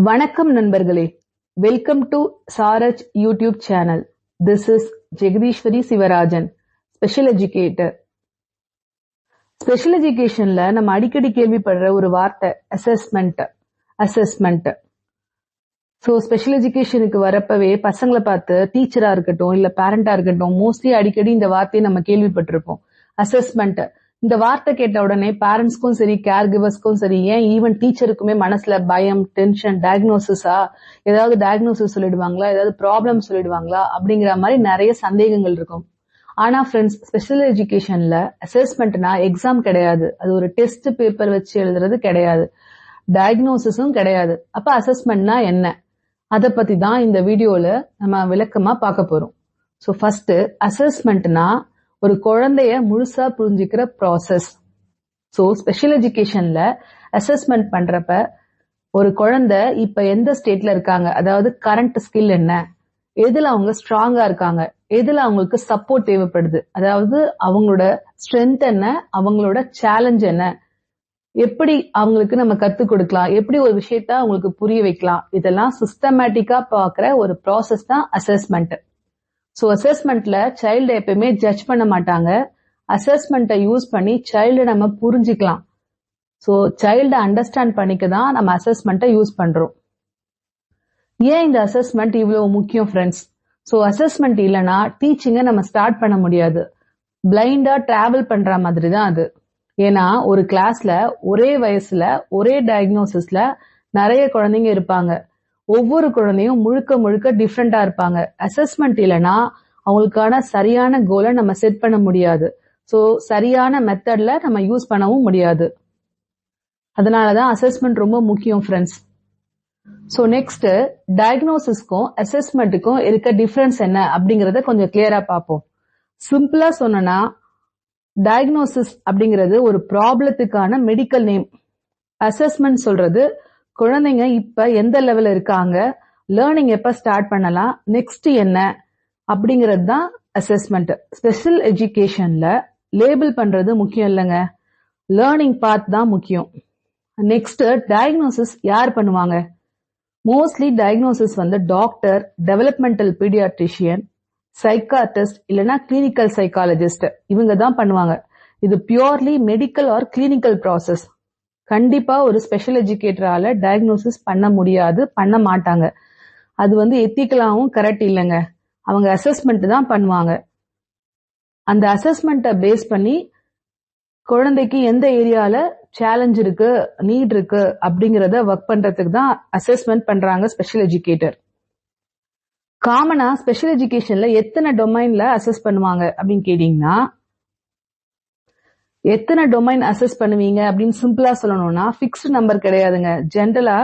வணக்கம் நண்பர்களே, welcome to Saraj YouTube channel. This is Jegadheeswari Sivarajan, special educator. Special எஜுகேஷன்ல நம்ம அடிக்கடி கேள்விப்படுற ஒரு வார்த்தை அசஸ்மெண்ட். ஸோ ஸ்பெஷல் எஜுகேஷனுக்கு வரப்பவே பசங்களை பார்த்து டீச்சரா இருக்கட்டும் இல்ல பேரண்டா இருக்கட்டும் மோஸ்ட்லி அடிக்கடி இந்த வார்த்தையை நம்ம கேள்விப்பட்டிருப்போம். அசஸ்மெண்ட் இந்த வார்த்தை கேட்ட உடனே பேரண்ட்ஸ்க்கும் சரி கேர் கிவர்ஸ்க்கும் சரி ஏன் ஈவன் டீச்சருக்குமே மனசுல பயம், டென்ஷன், டயக்னோசிஸா, ஏதாவது டயக்னோசிஸ் சொல்லிடுவாங்களா, ஏதாவது ப்ராப்ளம் சொல்லிடுவாங்களா அப்படிங்கிற மாதிரி நிறைய சந்தேகங்கள் இருக்கும். ஆனா ஃப்ரெண்ட்ஸ், ஸ்பெஷல் எஜுகேஷன்ல அசஸ்மெண்ட்னா எக்ஸாம் கிடையாது, அது ஒரு டெஸ்ட் பேப்பர் வச்சு எழுதுறது கிடையாது, டயக்னோசிஸும் கிடையாது. அப்ப அசஸ்மெண்ட்னா என்ன, அதை பத்தி தான் இந்த வீடியோல நம்ம விளக்கமா பார்க்க போறோம். ஸோ ஃபர்ஸ்ட், அசஸ்மெண்ட்னா ஒரு குழந்தைய முழுசா புரிஞ்சுக்கிற ப்ராசஸ். ஸோ ஸ்பெஷல் எஜுகேஷன்ல அசஸ்மெண்ட் பண்றப்ப ஒரு குழந்தை இப்ப எந்த ஸ்டேட்ல இருக்காங்க, அதாவது கரண்ட் ஸ்கில் என்ன, எதுல அவங்க ஸ்ட்ராங்கா இருக்காங்க, எதுல அவங்களுக்கு சப்போர்ட் தேவைப்படுது, அதாவது அவங்களோட ஸ்ட்ரென்த் என்ன, அவங்களோட சேலஞ்ச் என்ன, எப்படி அவங்களுக்கு நம்ம கத்துக் கொடுக்கலாம், எப்படி ஒரு விஷயத்த அவங்களுக்கு புரிய வைக்கலாம், இதெல்லாம் சிஸ்டமேட்டிக்கா பாக்குற ஒரு ப்ராசஸ் தான் அசஸ்மெண்ட். ஸோ அசஸ்மெண்ட்ல சைல்டு எப்பயுமே ஜட்ஜ் பண்ண மாட்டாங்க. அசஸ்மெண்ட்டை யூஸ் பண்ணி சைல்டு நம்ம புரிஞ்சுக்கலாம். ஸோ சைல்டு அண்டர்ஸ்டாண்ட் பண்ணிக்க தான் நம்ம அசஸ்மெண்ட்டை யூஸ் பண்றோம். ஏன் இந்த அசஸ்மெண்ட் இவ்வளவு முக்கியம் ஃப்ரெண்ட்ஸ்? ஸோ அசஸ்மெண்ட் இல்லைன்னா டீச்சிங்கை நம்ம ஸ்டார்ட் பண்ண முடியாது. பிளைண்டா டிராவல் பண்ற மாதிரி தான் அது. ஏன்னா ஒரு கிளாஸ்ல ஒரே வயசுல ஒரே டயக்னோசிஸ்ல நிறைய குழந்தைங்க இருப்பாங்க. ஒவ்வொரு குழந்தையும் முழுக்க முழுக்க டிஃப்ரெண்டா இருப்பாங்க. அசஸ்மெண்ட் இல்லைன்னா அவங்களுக்கான சரியான கோலை நம்ம செட் பண்ண முடியாது. ஸோ சரியான மெத்தட்ல நம்ம யூஸ் பண்ணவும் முடியாது. அதனாலதான் அசஸ்மெண்ட் ரொம்ப முக்கியம் ஃப்ரெண்ட்ஸ். ஸோ நெக்ஸ்ட், டயக்னோசிஸ்க்கும் அசஸ்மெண்ட்டுக்கும் இருக்க டிஃபரன்ஸ் என்ன அப்படிங்கறத கொஞ்சம் கிளியரா பார்ப்போம். சிம்பிளா சொன்னா, டயக்னோசிஸ் அப்படிங்கிறது ஒரு ப்ராப்ளத்துக்கான மெடிக்கல் நேம். அசஸ்மெண்ட் சொல்றது குழந்தைங்க இப்ப எந்த லெவல்ல இருக்காங்க, லேர்னிங் எப்ப ஸ்டார்ட் பண்ணலாம், நெக்ஸ்ட் என்ன அப்படிங்கிறது தான் அசஸ்மெண்ட். ஸ்பெஷல் எஜுகேஷன்ல லேபிள் பண்றது முக்கியம் இல்லைங்க, லேர்னிங் பாத் தான் முக்கியம். நெக்ஸ்ட், டயக்னோசிஸ் யார் பண்ணுவாங்க? Mostly diagnosis doctor, developmental paediatrician, psychiatrist இல்லைன்னா கிளினிக்கல் சைக்காலஜிஸ்ட், இவங்க தான் பண்ணுவாங்க. இது purely medical or clinical process. கண்டிப்பா ஒரு ஸ்பெஷல் எஜுகேட்டரால டயக்னோசிஸ் பண்ண முடியாது, பண்ண மாட்டாங்க. அது எத்திக்கலாவும் கரெக்ட் இல்லைங்க. அவங்க அசஸ்மெண்ட் தான் பண்ணுவாங்க. அந்த அசஸ்மெண்ட்டை பேஸ் பண்ணி குழந்தைக்கு எந்த ஏரியால சேலஞ்ச் இருக்கு, நீட் இருக்கு அப்படிங்கறத ஒர்க் பண்றதுக்கு தான் அசஸ்மெண்ட் பண்றாங்க ஸ்பெஷல் எஜுகேட்டர். காமனா ஸ்பெஷல் எஜுகேஷன்ல எத்தனை டொமைன்ல அசஸ் பண்ணுவாங்க அப்படின்னு கேட்டீங்கன்னா, எத்தனை டொமைன் அசஸ் பண்ணுவீங்க அப்படின்னு சிம்பிளா சொல்லணும்னா பிக்ஸ்டு நம்பர் கிடையாதுங்க. ஜென்ரலா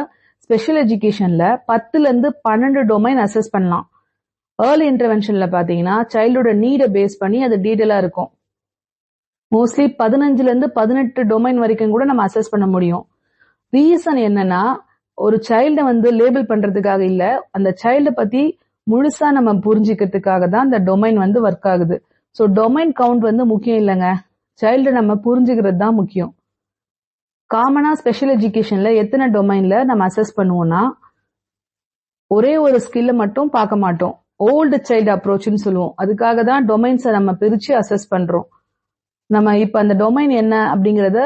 ஸ்பெஷல் எஜுகேஷன்ல 10ல இருந்து 12 டொமைன் அசஸ் பண்ணலாம். ஏர்லி இன்டர்வென்ஷன்ல பாத்தீங்கன்னா சைல்டோட நீடை பேஸ் பண்ணி அது டீடைலா இருக்கும். மோஸ்ட்லி 15ல இருந்து 18 டொமைன் வரைக்கும் கூட நம்ம அசஸ் பண்ண முடியும். ரீசன் என்னன்னா, ஒரு சைல்டை லேபிள் பண்றதுக்காக இல்ல, அந்த சைல்டை பத்தி முழுசா நம்ம புரிஞ்சுக்கிறதுக்காக தான் அந்த டொமைன் ஒர்க் ஆகுது. ஸோ டொமைன் கவுண்ட் முக்கியம் இல்லைங்க, சைல்டு நம்ம புரிஞ்சுக்கிறது தான் முக்கியம். காமனா ஸ்பெஷல் எஜுகேஷன்ல எத்தனை டொமைன்ல நம்ம அசஸ் பண்ணுவோம்னா, ஒரே ஒரு ஸ்கில்ல மட்டும் பார்க்க மாட்டோம். ஓல்டு சைல்டு அப்ரோச்னு சொல்லுவோம். அதுக்காக தான் டொமைன்ஸை நம்ம பிரிச்சு அசஸ் பண்றோம். நம்ம இப்ப அந்த டொமைன் என்ன அப்படிங்கறத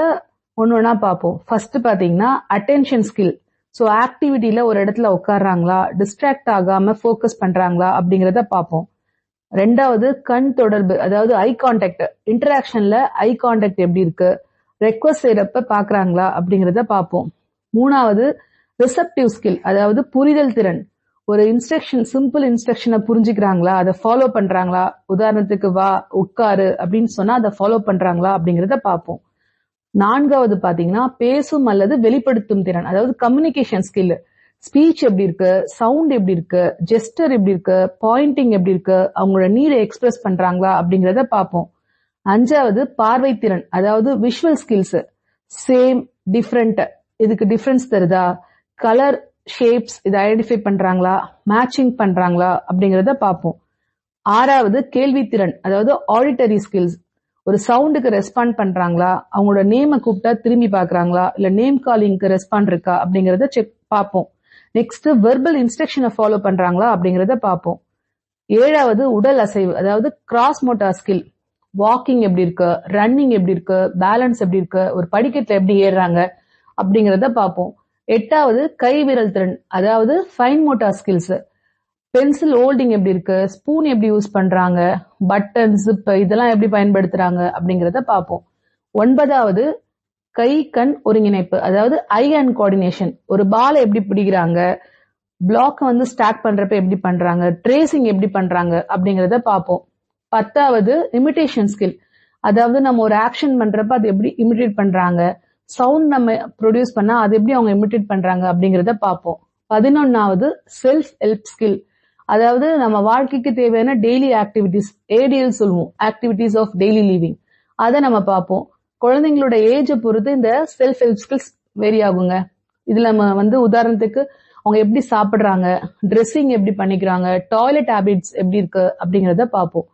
ஒன்னொன்னா பார்ப்போம். ஃபர்ஸ்ட் பாத்தீங்கன்னா அட்டென்ஷன் ஸ்கில். ஸோ ஆக்டிவிட்டியில ஒரு இடத்துல உட்கார்றாங்களா, டிஸ்ட்ராக்ட் ஆகாம ஃபோக்கஸ் பண்றாங்களா அப்படிங்கறத பார்ப்போம். ரெண்டாவது கண் தொடர்பு, அதாவது ஐ கான்டாக்ட். இன்டராக்ஷன்ல ஐ கான்டாக்ட் எப்படி இருக்கு, ரெக்வஸ்ட் செய்யறப்ப பாக்குறாங்களா அப்படிங்கறத பார்ப்போம். மூணாவது ரிசப்டிவ் ஸ்கில், அதாவது புரிதல் திறன். ஒரு இன்ஸ்ட்ரக்ஷன், சிம்பிள் இன்ஸ்ட்ரக்ஷனை புரிஞ்சுக்கிறாங்களா, அதை ஃபாலோ பண்றாங்களா, உதாரணத்துக்கு வா, உட்காரு அப்படின்னு சொன்னா அதை ஃபாலோ பண்றாங்களா அப்படிங்கறத பார்ப்போம். நான்காவது பாத்தீங்கன்னா பேசும் அல்லது வெளிப்படுத்தும் திறன், அதாவது கம்யூனிகேஷன் ஸ்கில். ஸ்பீச் எப்படி இருக்கு, சவுண்ட் எப்படி இருக்கு, ஜெஸ்டர் எப்படி இருக்கு, பாயிண்டிங் எப்படி இருக்கு, அவங்களோட நீடை எக்ஸ்பிரஸ் பண்றாங்களா அப்படிங்கறத பார்ப்போம். அஞ்சாவது பார்வை திறன், அதாவது விஷுவல் ஸ்கில்ஸ். சேம், டிஃப்ரெண்ட், இதுக்கு டிஃபரன்ஸ் தருதா, கலர், ஷேப்ஸ் இதை ஐடென்டிஃபை பண்றாங்களா, மேட்சிங் பண்றாங்களா அப்படிங்கறத பார்ப்போம். ஆறாவது கேள்வி திறன், அதாவது ஆடிட்டரி ஸ்கில்ஸ். ஒரு சவுண்டுக்கு ரெஸ்பாண்ட் பண்றாங்களா, அவங்களோட நேமை கூப்பிட்டா திரும்பி பாக்குறாங்களா, இல்ல நேம் காலிங்க்கு ரெஸ்பாண்ட் இருக்கா அப்படிங்கறத செக் பார்ப்போம். நெக்ஸ்ட் வெர்பல் இன்ஸ்ட்ரக்ஷனை ஃபாலோ பண்றாங்களா அப்படிங்கறத பார்ப்போம். 7வது உடல் அசைவு, அதாவது கிராஸ் மோட்டார் ஸ்கில். வாக்கிங் எப்படி இருக்கு, ரன்னிங் எப்படி இருக்கு, பேலன்ஸ் எப்படி இருக்கு, ஒரு படிக்கட்டுல எப்படி ஏறுறாங்க அப்படிங்கறத பார்ப்போம். 8வது கை விரல் திறன், அதாவது fine motor skills. Pencil holding எப்படி இருக்கு, ஸ்பூன் எப்படி யூஸ் பண்றாங்க, பட்டன், ஜிப் இதெல்லாம் எப்படி பயன்படுத்துறாங்க அப்படிங்கறத பார்ப்போம். 9வது கை கண் ஒருங்கிணைப்பு, அதாவது ஐ அண்ட் கோஆர்டினேஷன். ஒரு பால் எப்படி பிடிக்கிறாங்க, பிளாக் வந்து ஸ்டாக் பண்றப்ப எப்படி பண்றாங்க, ட்ரேசிங் எப்படி பண்றாங்க அப்படிங்கறத பார்ப்போம். 10வது இமிடேஷன் ஸ்கில், அதாவது நம்ம ஒரு ஆக்ஷன் பண்றப்ப அது எப்படி இமிடேட் பண்றாங்க, சவுண்ட் நம்ம ப்ரொடியூஸ் பண்ணா அது எப்படி அவங்க இமிடேட் பண்றாங்க அப்படிங்கறத பார்ப்போம். 11வது செல்ஃப் ஹெல்ப் ஸ்கில், அதாவது நம்ம வாழ்க்கைக்கு தேவையான டெய்லி ஆக்டிவிட்டிஸ், ஏடிஎல் சொல்லுவோம், ஆக்டிவிட்டிஸ் ஆஃப் டெய்லி லிவிங், அதை நம்ம பார்ப்போம். குழந்தைங்களோட ஏஜை பொறுத்து இந்த செல்ஃப் ஹெல்ப் ஸ்கில்ஸ் வேரி ஆகுங்க. இதுல நம்ம வந்து உதாரணத்துக்கு அவங்க எப்படி சாப்பிடுறாங்க, ட்ரெஸ்ஸிங் எப்படி பண்ணிக்கிறாங்க, டாய்லெட் ஹேபிட்ஸ் எப்படி இருக்கு அப்படிங்கறத பார்ப்போம்.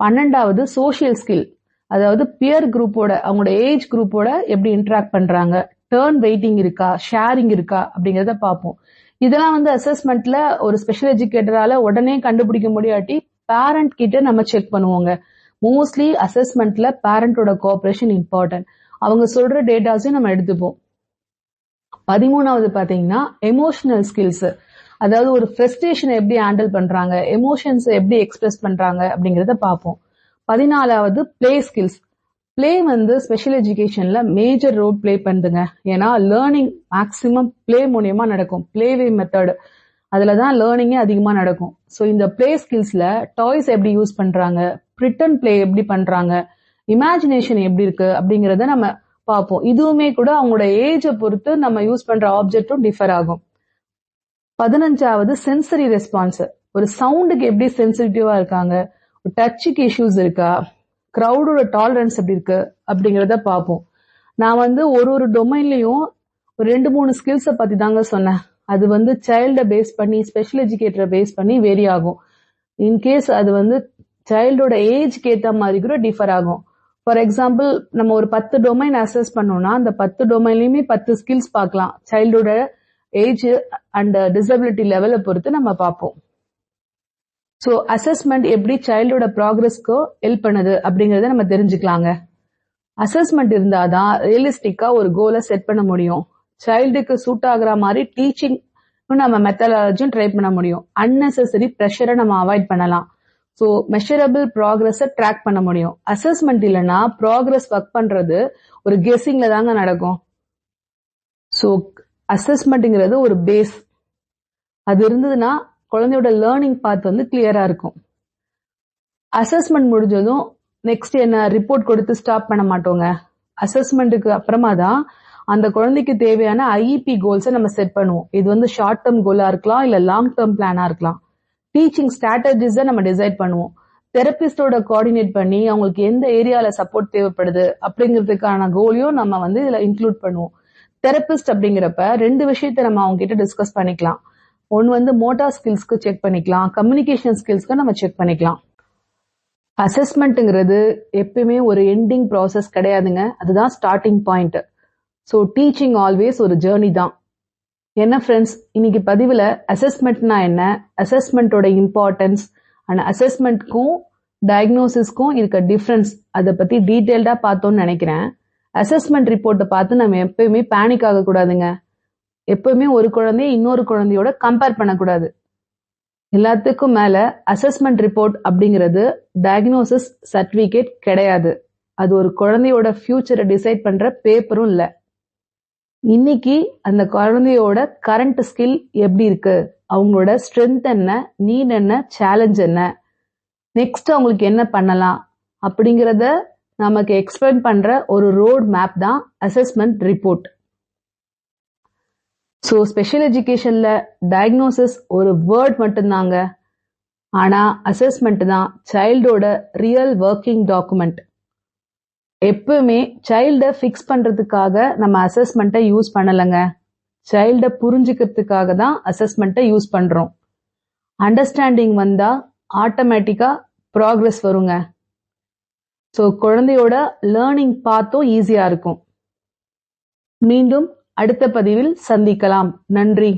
12வது சோஷியல் ஸ்கில், அதாவது பியர் குரூப்போட, அவங்களோட ஏஜ் குரூப்போட எப்படி இன்டராக்ட் பண்றாங்க, டர்ன் வெயிட்டிங் இருக்கா, ஷேரிங் இருக்கா அப்படிங்கறத பார்ப்போம். இதெல்லாம் வந்து அசஸ்மெண்ட்ல ஒரு ஸ்பெஷல் எஜுகேட்டரால உடனே கண்டுபிடிக்க முடியாட்டி பேரண்ட் கிட்ட நம்ம செக் பண்ணுவோங்க. மோஸ்ட்லி அசஸ்மெண்ட்ல பேரண்டோட கோஆபரேஷன் இம்பார்ட்டன்ட். அவங்க சொல்ற டேட்டாஸையும் நம்ம எடுத்துப்போம். 13வது பாத்தீங்கன்னா எமோஷனல் ஸ்கில்ஸ், அதாவது ஒரு ஃப்ரஸ்ட்ரேஷனை எப்படி ஹேண்டில் பண்றாங்க, எமோஷன்ஸ் எப்படி எக்ஸ்பிரஸ் பண்றாங்க அப்படிங்கறத பார்ப்போம். 14வது பிளே ஸ்கில்ஸ். பிளே வந்து ஸ்பெஷல் எஜுகேஷன்ல மேஜர் ரோல் பிளே பண்ணுதுங்க. ஏன்னா லேர்னிங் மேக்சிமம் பிளே மூலியமா நடக்கும். பிளேவே மெத்தட், அதுலதான் லேர்னிங்கே அதிகமா நடக்கும். ஸோ இந்த பிளே ஸ்கில்ஸ்ல டாய்ஸ் எப்படி யூஸ் பண்றாங்க, பிரிட்டன் பிளே எப்படி பண்றாங்க, இமேஜினேஷன் எப்படி இருக்கு அப்படிங்கறத நம்ம பார்ப்போம். இதுவுமே கூட அவங்களோட ஏஜை பொறுத்து நம்ம யூஸ் பண்ற ஆப்ஜெக்டும் டிஃபர் ஆகும். 15வது சென்சரி ரெஸ்பான்ஸ். ஒரு சவுண்டுக்கு எப்படி சென்சிட்டிவா இருக்காங்க, ஒரு டச்சுக்கு இஷ்யூஸ் இருக்கா, கிரௌடோட டாலரன்ஸ் எப்படி இருக்கு அப்படிங்கறத பார்ப்போம். நான் வந்து ஒரு டொமைன்லயும் ஒரு 2-3 ஸ்கில்ஸை பத்தி தாங்க சொன்னேன். அது வந்து சைல்டை பேஸ் பண்ணி, ஸ்பெஷல் எஜுகேட்டரை பேஸ் பண்ணி வேரி ஆகும். இன்கேஸ் அது வந்து சைல்டோட ஏஜ்க்கு ஏற்ற மாதிரி கூட டிஃபர் ஆகும். ஃபார் எக்ஸாம்பிள், நம்ம ஒரு 10 டொமைன் அசஸ் பண்ணோம்னா அந்த 10 டொமைன்லயுமே 10 ஸ்கில்ஸ் பார்க்கலாம். சைல்டோட ஏஜ் அண்ட் டிசபிலிட்டி லெவலை பொறுத்து நம்ம பார்ப்போம். ஸோ அசஸ்மெண்ட் எப்படி சைல்டோட ப்ராக்ரஸ்க்கு ஹெல்ப் பண்ணுது அப்படிங்கறத நம்ம தெரிஞ்சுக்கலாங்க. அசஸ்மெண்ட் இருந்தாதான் ரியலிஸ்டிக்கா ஒரு கோலை செட் பண்ண முடியும். சைல்டுக்கு சூட் ஆகுற மாதிரி டீச்சிங் நம்ம மெத்தடாலஜியும் ட்ரை பண்ண முடியும். அன்னெசரி ப்ரெஷரை நம்ம அவாய்ட் பண்ணலாம். ஸோ மெஷரபிள் ப்ராக்ரஸை ட்ராக் பண்ண முடியும். அசஸ்மெண்ட் இல்லைன்னா ப்ராக்ரஸ் ஒர்க் பண்றது ஒரு கெஸிங்ல தாங்க நடக்கும். ஸோ அசஸ்மெண்ட்ங்கிறது ஒரு பேஸ். அது இருந்ததுன்னா குழந்தையோட லேர்னிங் பாத் வந்து கிளியரா இருக்கும். அசஸ்மெண்ட் முடிஞ்சதும் நெக்ஸ்ட் என்ன, ரிப்போர்ட் கொடுத்து ஸ்டாப் பண்ண மாட்டோங்க. அசஸ்மெண்ட்டுக்கு அப்புறமா தான் அந்த குழந்தைக்கு தேவையான ஐஇபி கோல்ஸை நம்ம செட் பண்ணுவோம். இது வந்து ஷார்ட் டேர்ம் கோலா இருக்கலாம், இல்ல லாங் டேர்ம் பிளானா இருக்கலாம். டீச்சிங் ஸ்ட்ராட்டஜிஸை நம்ம டிசைட் பண்ணுவோம். தெரபிஸ்டோட கோஆர்டினேட் பண்ணி அவங்களுக்கு எந்த ஏரியால சப்போர்ட் தேவைப்படுது அப்படிங்கிறதுக்கான கோலையும் நம்ம வந்து இதுல இன்க்ளூட் பண்ணுவோம். தெரபிஸ்ட் அப்படிங்கிறப்ப 2 விஷயத்த நம்ம அவங்க கிட்ட டிஸ்கஸ் பண்ணிக்கலாம். ஒன்னு வந்து மோட்டார் ஸ்கில்ஸ்க்கு செக் பண்ணிக்கலாம், கம்யூனிகேஷன் ஸ்கில்ஸ்க்கு நம்ம செக் பண்ணிக்கலாம். அசஸ்மெண்ட்ங்கிறது எப்பயுமே ஒரு எண்டிங் ப்ராசஸ் கிடையாதுங்க, அதுதான் starting point. So teaching always ஒரு ஜேர்னி தான். என்ன ஃப்ரெண்ட்ஸ், இன்னைக்கு பதிவில் அசஸ்மெண்ட்னா என்ன, அசஸ்மெண்ட்டோட இம்பார்ட்டன்ஸ் அண்ட் அசஸ்மெண்ட்க்கும் டயக்னோசிஸ்க்கும் இருக்க டிஃப்ரென்ஸ் அதை பற்றி டீட்டெயில்டாக பார்த்தோம்னு நினைக்கிறேன். அசஸ்மெண்ட் ரிப்போர்ட்டை பார்த்து நம்ம எப்பயுமே பேனிக் ஆகக்கூடாதுங்க. எப்பவுமே ஒரு குழந்தைய இன்னொரு குழந்தையோட கம்பேர் பண்ணக்கூடாது. எல்லாத்துக்கும் மேல அசஸ்மெண்ட் ரிப்போர்ட் அப்படிங்கிறது டயக்னோசிஸ் சர்டிபிகேட் கிடையாது. அது ஒரு குழந்தையோட ஃபியூச்சரை டிசைட் பண்ற பேப்பரும் இல்லை. இன்னைக்கு அந்த குழந்தையோட கரண்ட் ஸ்கில் எப்படி இருக்கு, அவங்களோட ஸ்ட்ரென்த் என்ன, நீட் என்ன, சேலஞ்ச் என்ன, நெக்ஸ்ட் அவங்களுக்கு என்ன பண்ணலாம் அப்படிங்கிறத நமக்கு எக்ஸ்பிளைன் பண்ற ஒரு ரோட் மேப் தான் அசஸ்மெண்ட் ரிப்போர்ட். ஸோ ஸ்பெஷல் எஜுகேஷன்ல டயக்னோசிஸ் ஒரு வேர்ட் மட்டும்தாங்க. ஆனா அசஸ்மெண்ட் தான் சைல்டோட ரியல் ஒர்க்கிங் டாக்குமெண்ட். எப்பவுமே சைல்டை ஃபிக்ஸ் பண்றதுக்காக நம்ம அசஸ்மெண்ட்டை யூஸ் பண்ணலைங்க. சைல்டை புரிஞ்சுக்கிறதுக்காக தான் அசஸ்மெண்ட்டை யூஸ் பண்றோம். அண்டர்ஸ்டாண்டிங் வந்தா ஆட்டோமேட்டிக்கா ப்ராக்ரஸ் வருங்க. ஸோ குழந்தையோட லேர்னிங் பாத்தும் ஈஸியா இருக்கும். மீண்டும் அடுத்த பதிவில் சந்திக்கலாம். நன்றி.